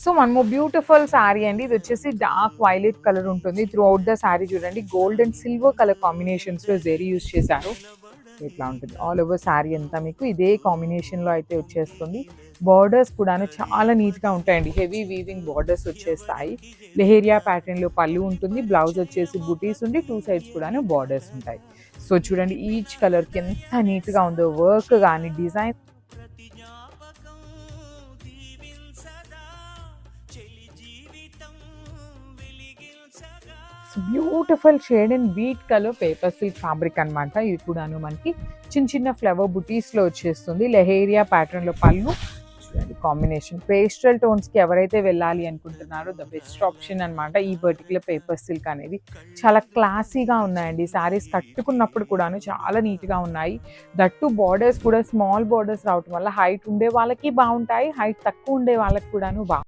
So one more beautiful sari అండి. ఇది వచ్చేసి డార్క్ వైలెట్ కలర్ ఉంటుంది. త్రూ అవుట్ ద శారీ చూడండి gold and silver colour combinations లో జెరీ యూజ్ చేశారు. ఇట్లా ఉంటుంది ఆల్ ఓవర్ శారీ అంతా మీకు ఇదే కాంబినేషన్ లో అయితే వచ్చేస్తుంది. బార్డర్స్ కూడా చాలా నీట్ గా ఉంటాయండి. హెవీ వీవింగ్ బార్డర్స్ వచ్చేస్తాయి. లెహేరియా ప్యాటర్న్ లో పళ్ళు ఉంటుంది. బ్లౌజ్ వచ్చేసి బుటీస్ ఉండి 2 సైడ్స్ కూడా బార్డర్స్ ఉంటాయి. సో చూడండి ఈచ్ కలర్ కి ఎంత నీట్ గా ఉందో వర్క్ కానీ design. Beautiful shade and wheat colour paper silk fabric అనమాట. ఇది కూడాను మనకి చిన్న చిన్న ఫ్లవర్ బుటీస్ లో వచ్చేస్తుంది. లెహేరియా ప్యాటర్న్ లో పళ్ళు చూడండి కాంబినేషన్. పేస్టల్ టోన్స్ కి ఎవరైతే వెళ్ళాలి అనుకుంటున్నారో ద బెస్ట్ ఆప్షన్ అనమాట. ఈ పర్టికులర్ పేపర్ సిల్క్ అనేది చాలా క్లాసీగా ఉన్నాయండి. శారీస్ కట్టుకున్నప్పుడు కూడాను చాలా నీట్ గా ఉన్నాయి. దట్టు బార్డర్స్ కూడా స్మాల్ బార్డర్స్ రావటం వల్ల హైట్ ఉండే వాళ్ళకి బాగుంటాయి, హైట్ తక్కువ ఉండే వాళ్ళకి కూడాను